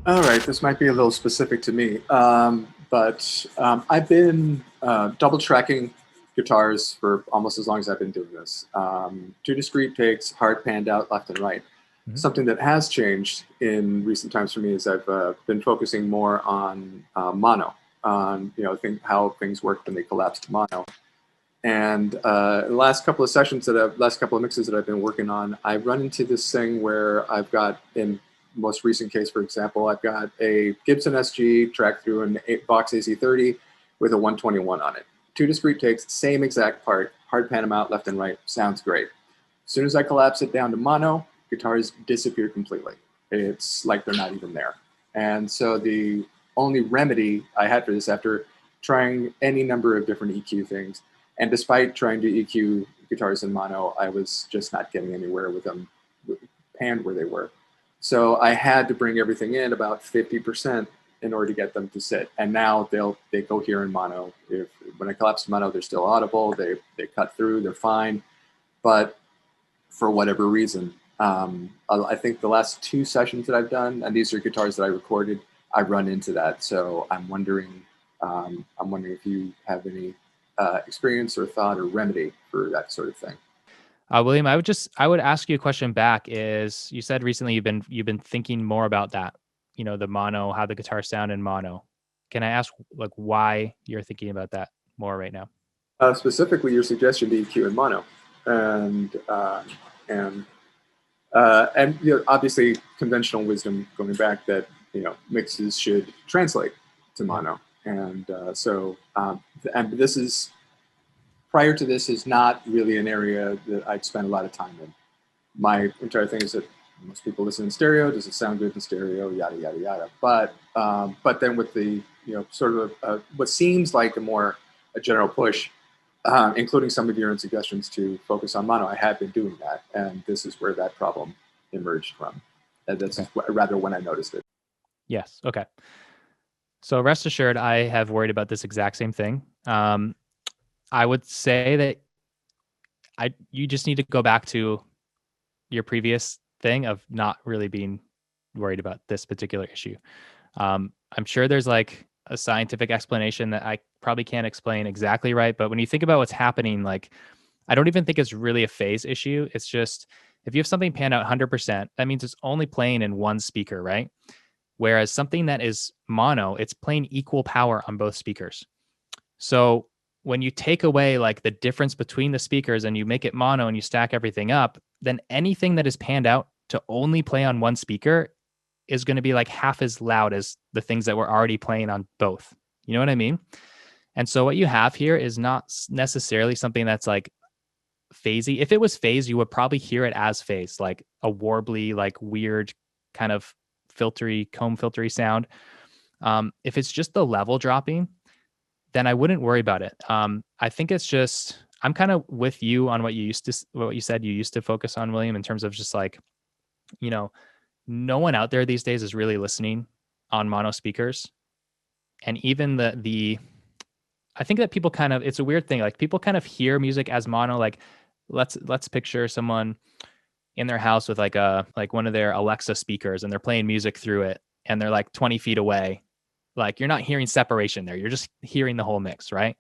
All right, this might be a little specific to me, but I've been double tracking guitars for almost as long as I've been doing this. Two discrete takes, hard panned out left and right. Mhm. Something that has changed in recent times for me is I've been focusing more on mono, on how things work when they collapse to mono. And the last couple of last couple of mixes that I've been working on, I run into this thing where I've got, in most recent case, for example, I've got a Gibson SG tracked through an box AC30 with a 121 on it. Two discrete takes, same exact part, hard pan them out left and right, sounds great. As soon as I collapse it down to mono, guitars disappear completely. It's like they're not even there. And so the only remedy I had for this, after trying any number of different EQ things, and despite trying to EQ guitars in mono, I was just not getting anywhere with them panned where they were. So I had to bring everything in about 50% in order to get them to sit. And now they go here in mono. When I collapse to mono, they're still audible. They cut through. They're fine. But for whatever reason, I think the last two sessions that I've done, and these are guitars that I recorded, I run into that. So I'm wondering if you have any experience or thought or remedy for that sort of thing. William, I would ask you a question back. Is you said recently you've been thinking more about that, the mono, how the guitar sound in mono. Can I ask like why you're thinking about that more right now? Specifically, your suggestion to EQ in mono, and and obviously conventional wisdom going back that mixes should translate to mono, and and this is prior to this is not really an area that I'd spend a lot of time in. My entire thing is that most people listen in stereo. Does it sound good in stereo? Yada yada yada. But then with the sort of what seems like a general push, including some of your own suggestions to focus on mono, I have been doing that, and this is where that problem emerged from. And this is rather when I noticed it. Yes. Okay. So rest assured, I have worried about this exact same thing. I would say that you just need to go back to your previous thing of not really being worried about this particular issue. I'm sure there's like a scientific explanation that I probably can't explain exactly right, but when you think about what's happening, like I don't even think it's really a phase issue. It's just if you have something panned out 100%, that means it's only playing in one speaker, right? Whereas something that is mono, it's playing equal power on both speakers. So when you take away like the difference between the speakers and you make it mono and you stack everything up, then anything that is panned out to only play on one speaker is going to be like half as loud as the things that were already playing on both. You know what I mean? And so what you have here is not necessarily something that's like phasey. If it was phase, you would probably hear it as phase, like a warbly, like weird kind of filtery, comb filtery sound. If it's just the level dropping, then I wouldn't worry about it. I think it's just I'm kind of with you on what you said you used to focus on, William, in terms of just like, you know, no one out there these days is really listening on mono speakers. And even the I think that people kind of it's a weird thing. Like people kind of hear music as mono. Like let's picture someone in their house with like one of their Alexa speakers and they're playing music through it and they're like 20 feet away. Like you're not hearing separation there. You're just hearing the whole mix, right?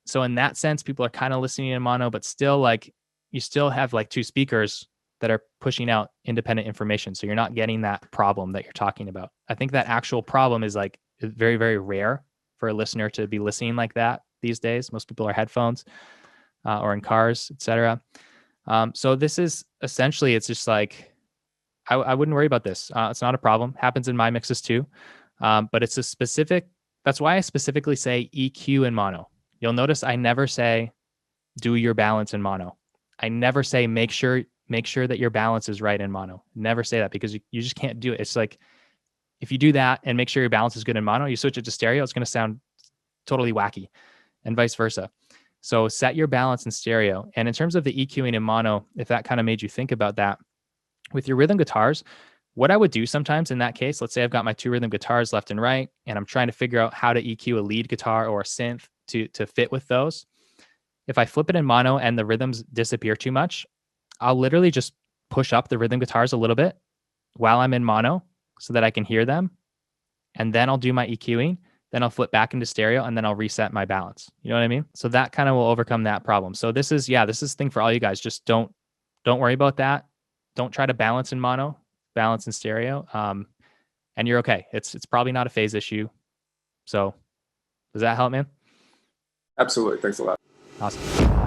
So in that sense, people are kind of listening in mono, but still like you still have like two speakers that are pushing out independent information. So you're not getting that problem that you're talking about. I think that actual problem is like very, very rare for a listener to be listening like that these days. Most people are headphones or in cars, etc. So this is essentially, it's just like, I wouldn't worry about this. It's not a problem. Happens in my mixes too. But it's a specific, that's why I specifically say EQ in mono. You'll notice I never say do your balance in mono. I never say make sure that your balance is right in mono. Never say that because you just can't do it. It's like if you do that and make sure your balance is good in mono, you switch it to stereo, it's going to sound totally wacky and vice versa. So set your balance in stereo. And in terms of the EQing in mono, if that kind of made you think about that, with your rhythm guitars, what I would do sometimes in that case, let's say I've got my two rhythm guitars left and right, and I'm trying to figure out how to EQ a lead guitar or a synth to fit with those. If I flip it in mono and the rhythms disappear too much, I'll literally just push up the rhythm guitars a little bit while I'm in mono. so that I can hear them. And then I'll do my EQing. Then I'll flip back into stereo and then I'll reset my balance. You know what I mean? So that kind of will overcome that problem. So this is the thing for all you guys. Just don't worry about that. Don't try to balance in mono, balance in stereo. And you're okay. It's probably not a phase issue. So does that help, man? Absolutely. Thanks a lot. Awesome.